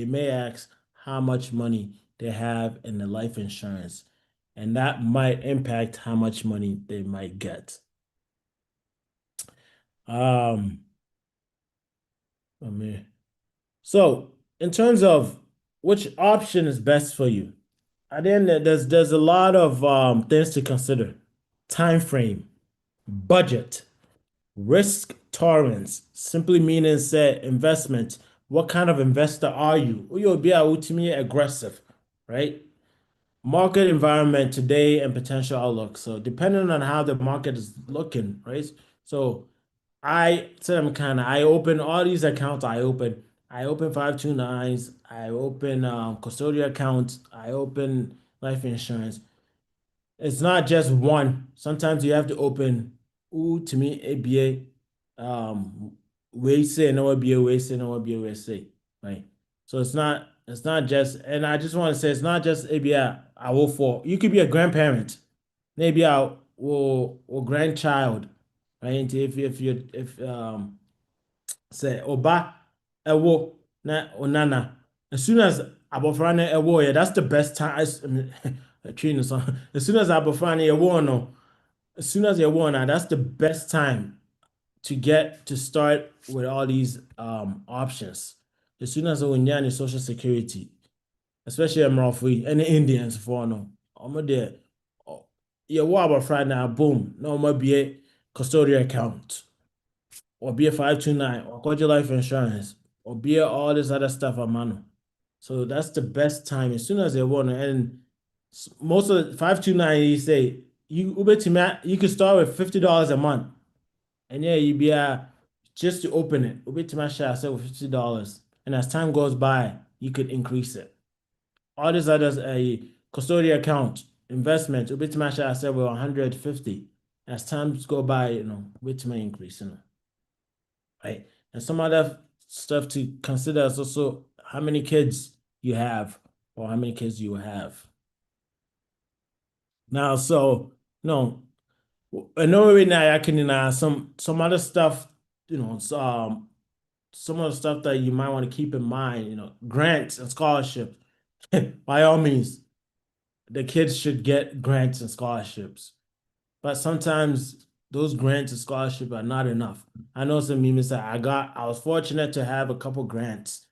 may ask how much money they have in the life insurance, and that might impact how much money they might get. Um, I mean, so in terms of which option is best for you, at the end there's a lot of things to consider: time frame, budget, risk tolerance, simply meaning say investment. What kind of investor are you? You'll be ultimately aggressive, right? Market environment today and potential outlook. So depending on how the market is looking, right? So I said I'm kind of I open all these accounts. I open 529s. I open custodial accounts. I open life insurance. It's not just one. Sometimes you have to open to me ABA we say no ABA we say no ABA we say right. So it's not just, and I just want to say it's not just ABA I will for you could be a grandparent, maybe I will grandchild, right? If you if say oba ewo na onana, as soon as abofra no ewo, yeah, that's the best time. Tree no so as soon as abofra no ewo no, as soon as you're one, that's the best time to get to start with all these options. As soon as when you're social security, especially Amrafui and the Indians for no, I'm there. Yeah, what about Friday now? Boom, no more be a custodial account or be a 529 or got your life insurance or be a all this other stuff, man. So that's the best time as soon as they want to. And most of the 529, you say you can start with $50 a month. And yeah, you be just to open it. Ube to my share say with $50. And as time goes by, you could increase it. All these others, a custodial account, investment, ube to my share say with 150. As times go by, ube to my increase, right? And some other stuff to consider is also how many kids you have or how many kids you have. Now, so no, I know right now I can some other stuff, some of the stuff that you might want to keep in mind, grants and scholarships. By all means, the kids should get grants and scholarships. But sometimes those grants and scholarships are not enough. I know some people say I was fortunate to have a couple grants,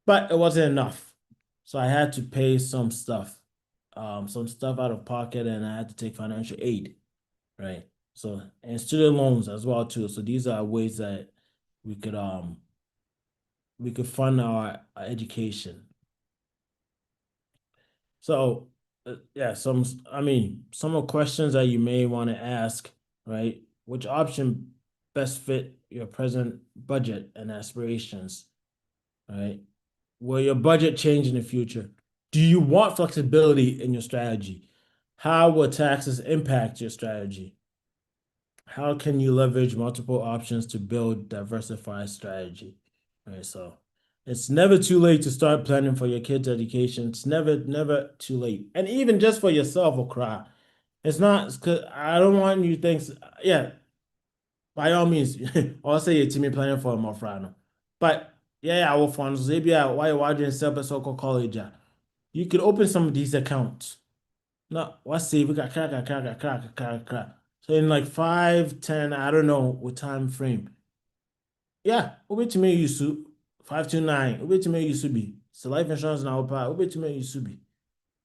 but it wasn't enough. So I had to pay some stuff out of pocket, and I had to take financial aid, right? So and student loans as well too. So these are ways that we could um we could fund our education. So yeah, some of questions that you may want to ask, right? Which option best fit your present budget and aspirations, right? Will your budget change in the future? Do you want flexibility in your strategy? How will taxes impact your strategy? How can you leverage multiple options to build diversified strategy? Right, so it's never too late to start planning for your kids' education. It's never too late. And even just for yourself, Okra. It's not because I don't want you things. Yeah, by all means, I'll say to me planning for a more frano. But yeah, our funds, maybe why you doing so-called college. You could open some of these accounts. No, what's save? We got crack. So in like 5, 10, I don't know what time frame. Yeah, obetumi yusu 529. Obetumi yusu be. So life insurance now pa. Obetumi yusu be.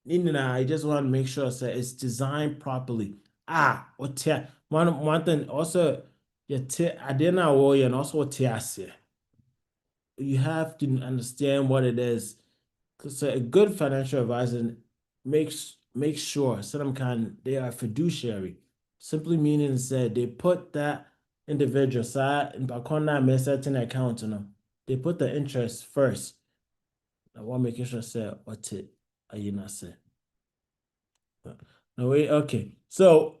I just want to make sure that it's designed properly. What one thing also you I didn't know and also what you have to understand what it is. Because a good financial advisor makes sure some kind they are fiduciary. Simply meaning said they put that individual side in Bakona may certain account, they put the interest first. I want making sure say what it are you not say. No wait, okay. So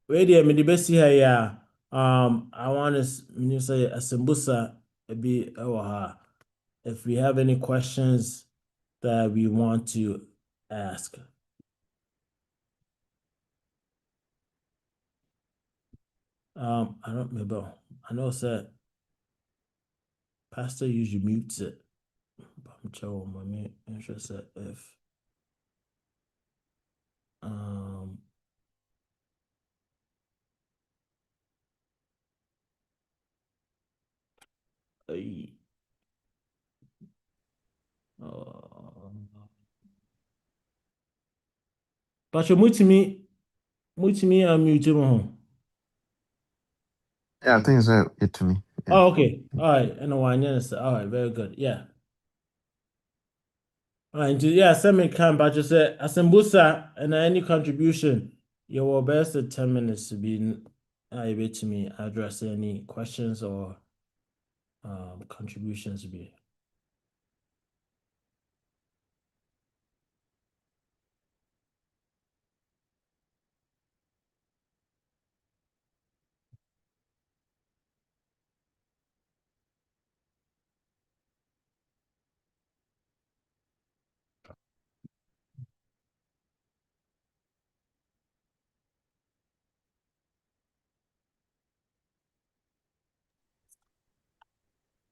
wait there, me the best here, yeah. I want to say a sambusa be if we have any questions that we want to ask. I don't remember. I know said Pastor usually mutes it. which I'm interested if um uh, but you mutimi unmute mo. Yeah, I think it's it to me. Yeah. Oh, okay. All right. And one yes. All right, very good. Yeah. All right, yeah, send me come, but you say Asembusa and any contribution, your best 10 minutes to be able to me address any questions or contributions be.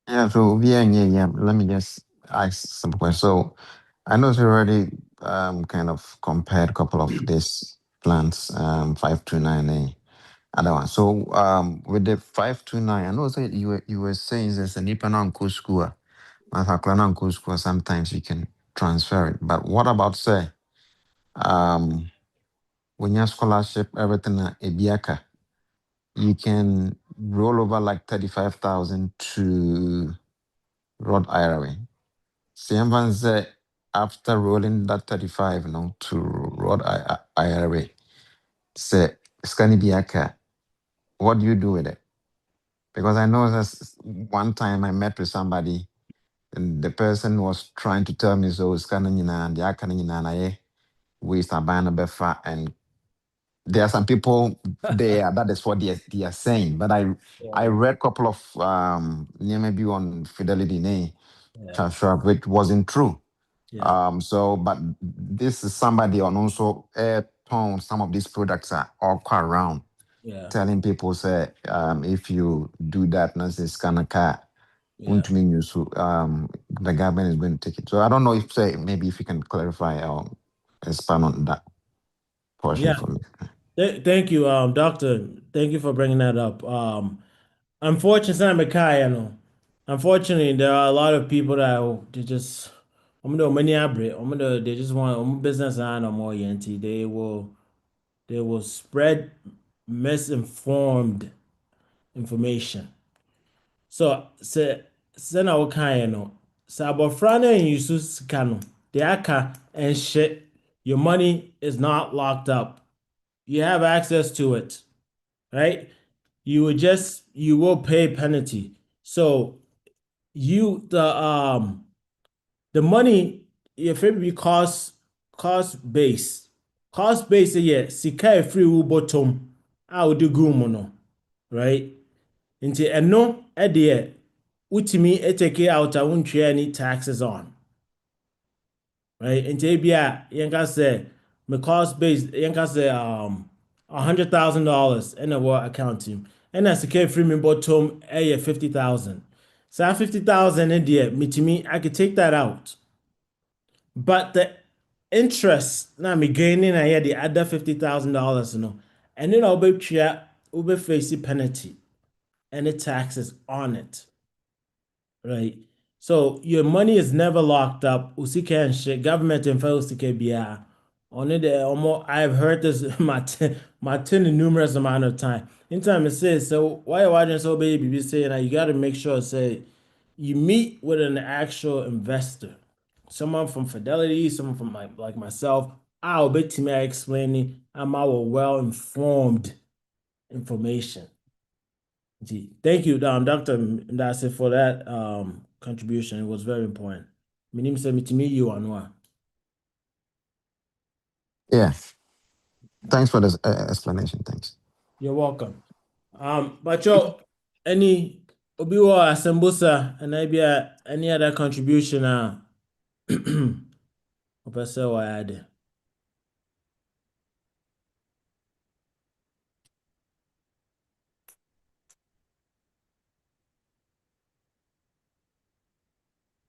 Yeah, so yeah, let me just ask some questions. So I know you already kind of compared a couple of these plans, 529 and other one. So with the 529, I know that you were saying there's a Nippon Uncle school, Mathaklan Uncle school, sometimes you can transfer it. But what about say um when your scholarship, everything Ebiaka, you can roll over like 35,000 to Rod IRA. Siemvan said after rolling that 35 to Rod IRA, say Scani Biaka, what do you do with it? Because I know that one time I met with somebody and the person was trying to tell me so Scanina and the Akanina and I waste a ban befa, and there are some people there that is what they are saying. But I Yeah, read a couple of maybe on Fidelity Nay yeah, Chashua, which wasn't true. yeah, So, but this is somebody on also air tone. Some of these products are all quite around yeah, telling people say, if you do that, this kind of car, yeah, the government is going to take it. So I don't know if say maybe if you can clarify or expand on that portion yeah. for me. Thank you, doctor. Thank you for bringing that up. Unfortunately, there are a lot of people that they just money they just want business and more they will spread misinformed information. So sɛ na wokaeɛ no, sɛ abɔfra no anyi sika no, deɛ aka and your money is not locked up. You have access to it, right? You will pay penalty. So the money if it be cost base yeah sika free wo bottom a wode gu mu no, right? Nti ɛno ɛdeɛ wotumi take it out a wontwea any taxes on, right? Nti ebia yɛnka sɛ me cost base yɛnka sɛ $100,000 ɛna ɛwɔ account mu ɛna sika free me bottom ɛyɛ 50,000. Saa 50,000 no deɛ metumi I could take that out. But the interest na me gaining I had the other $50,000 no, and then I'll be facing penalty and the taxes on it, right? So your money is never locked up. Usika and shit, government and usika biya. On it, I've heard this my ten numerous amount of time. In time it says so. Why you watching so baby? Be saying that you got to make sure say you meet with an actual investor, someone from Fidelity, someone from like myself. I'll bet to me explaining I'm our well informed information. Thank you, Dr. Ndase, for that contribution. It was very important. My name is Mitimi Yuanwa. Yeah. Thanks for this explanation. Thanks. You're welcome. But yo, any Obiwa Asembusa and maybe any other contribution Professor Wayade.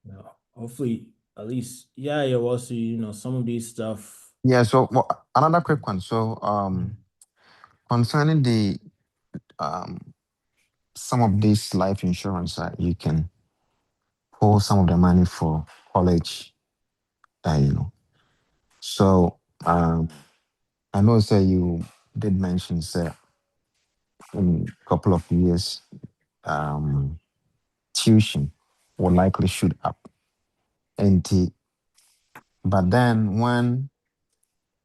No. Hopefully at least, yeah, you also, some of these stuff. Yeah. So another quick one. So concerning the um some of this life insurance that you can pull some of the money for college. You know. So I know, say you did mention, say in a couple of years, um, tuition will likely shoot up. And but then when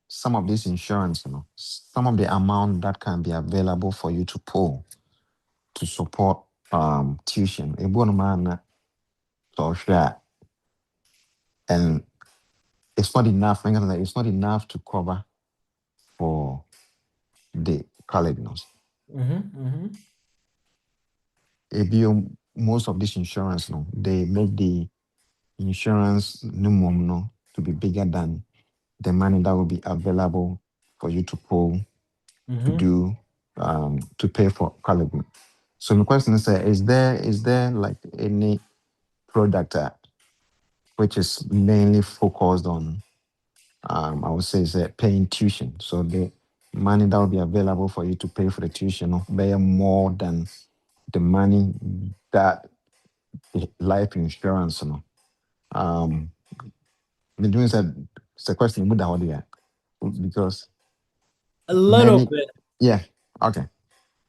some of this insurance, some of the amount that can be available for you to pull to support tuition, a bon man so sure, and it's not enough. It's not enough to cover for the college. Mm-hmm. Most of this insurance, they make the insurance minimum to be bigger than the money that will be available for you to pull to Mm-hmm. do to pay for college. So the question is there like any product which is mainly focused on I would say is paying tuition. So the money that will be available for you to pay for the tuition bear more than the money that the life insurance. Um, the doing said it's a question with the idea because A little many, bit. yeah, okay.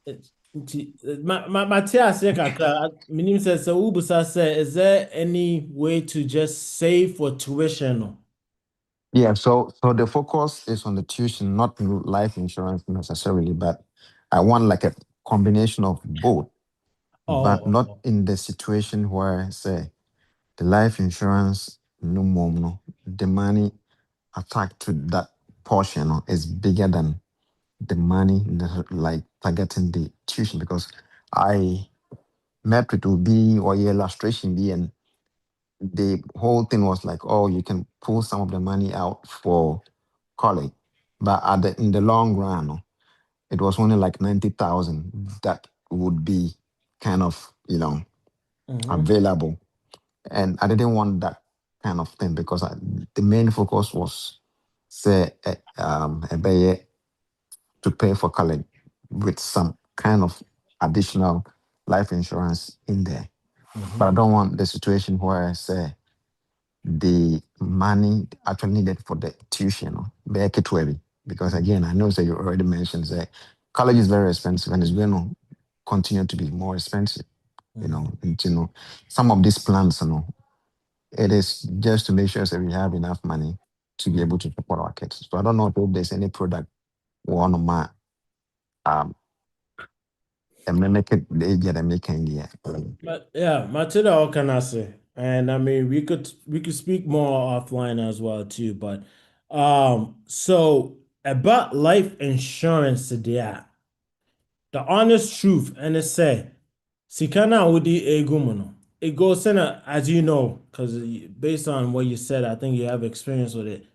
Mate ase kakra, meaning says so Ubusa say, is there any way to just save for tuition? No? Yeah, so the focus is on the tuition, not life insurance necessarily, but I want like a combination of both, but Oh, not oh, in the situation where say the life insurance no more no the money attached to that portion is bigger than the money like targeting the tuition because I met with Ubi or illustration B and the whole thing was like, oh, you can pull some of the money out for college, but in the long run, it was only like 90,000 that would be kind of mm-hmm. available, and I didn't want that kind of thing because the main focus was say a to pay for college with some kind of additional life insurance in there. But I Mm-hmm. don't want the situation where say the money actually needed for the tuition, back it heavy. Because again, I know that you already mentioned that college is very expensive and it's going to continue to be more expensive. Mm-hmm. And, some of these plans, it is just to make sure that we have enough money to be able to support our kids. So I don't know if there's any product one of my and make it the age that I make India. But yeah, Matilda, all can I say? And I mean, we could speak more offline as well too. But so about life insurance today, the honest truth, and it say, Sikana Udi Egumuno. It goes in as you know, because based on what you said, I think you have experience with it.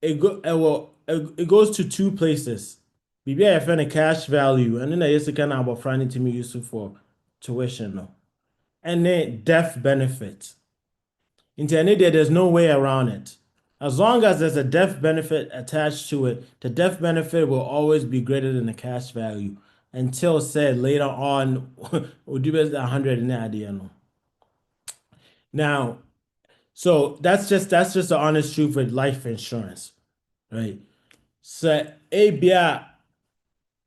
It goes to two places. Maybe I find a cash value, and then I used to kind of about finding to me useful for tuition, no. And then death benefit. Into any day, there's no way around it. As long as there's a death benefit attached to it, the death benefit will always be greater than the cash value until said later on, we'll do best 100 in the idea. No. Now, so that's just the honest truth with life insurance, right? So, ABI,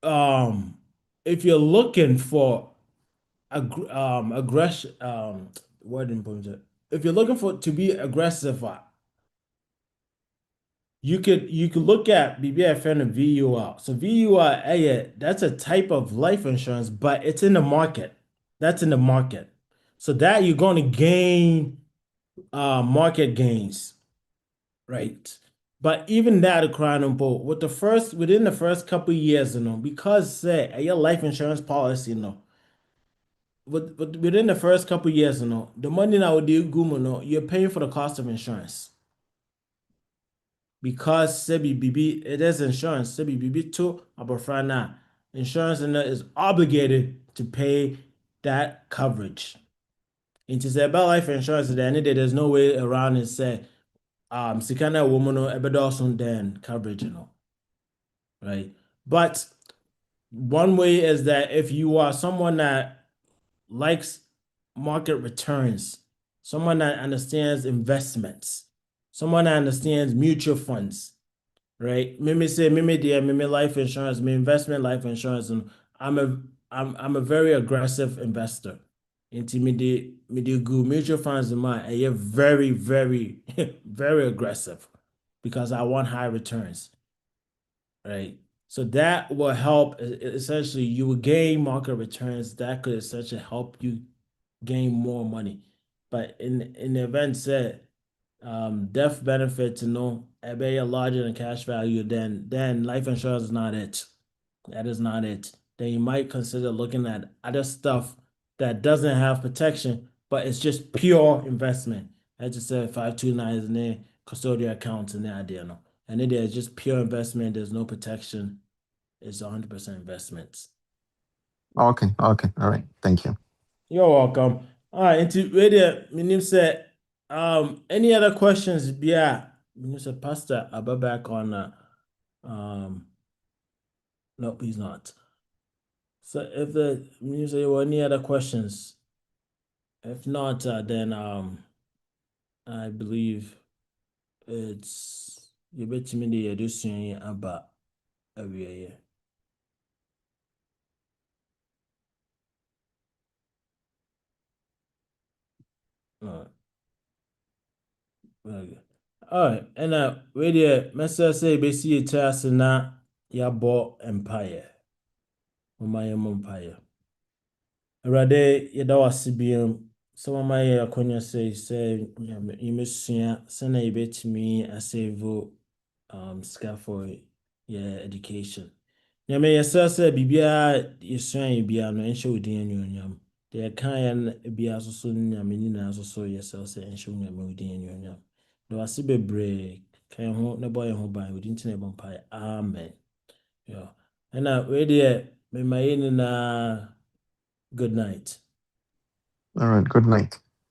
um, if you're looking for aggression, word in if you're looking for to be aggressive, you could look at BBFN and VUR. So VUR, yeah, that's a type of life insurance, but it's in the market. That's in the market. So that you're going to gain market gains, right? But even that, with within the first couple of years, because say your life insurance policy, within the first couple of years, the money now would do, you're paying for the cost of insurance. Because Sebi BB, it is insurance. Sebi BB too, Abafrana. Insurance is obligated to pay that coverage. Into say about life insurance, then there's no way around it. Say, Sikana woman no ebedosun then coverage, right? But one way is that if you are someone that likes market returns, someone that understands investments, someone that understands mutual funds, right? Mimi say Mimi dear Mimi life insurance, me investment life insurance, and I'm a I'm a very aggressive investor. Into me de go mutual funds in mind, and you're very, very, very aggressive because I want high returns, right? So that will help. Essentially, you will gain market returns. That could essentially help you gain more money. But in the event said, death benefit to know a be larger than cash value, then life insurance is not it. That is not it. Then you might consider looking at other stuff that doesn't have protection, but it's just pure investment. I just said 529 is in there, custodial accounts in the idea, no. And it is just pure investment. There's no protection. It's 100% investments. Okay, okay, all right. Thank you. You're welcome. All right, into radio, meaning say, any other questions? Yeah, Mr. Pastor, I'll be back on. No, he's not. So if the meaning say, well, any other questions? If not, then I believe it's you bet me the edition about every year. All right. All right, and radio, Mr. say, be see a chance na ya bought empire. Mama empire. Awurade yɛda wo ase bio sɛ wama yɛ akɔnya sɛ yɛmɛsua sɛnea yɛbɛtumi asɛvo sika for yɛ education. Nyame yɛsrɛ sɛ biribiara yɛsua yɛ biara no ɛnhyɛ wo din anuonyam. Deɛ yɛka yɛ no biara nso so no Nyame nyinaa nso so yɛsrɛ sɛ ɛnhyɛ wo Nyame wo din anuonyam. Da wo ase bebree ka yɛn ho na bɔ yɛn ho ban wo din nti na yɛbɔ mpaeɛ. Amen. Yeah. Ɛna wei deɛ mema yɛ nyinaa good night. All right, good night.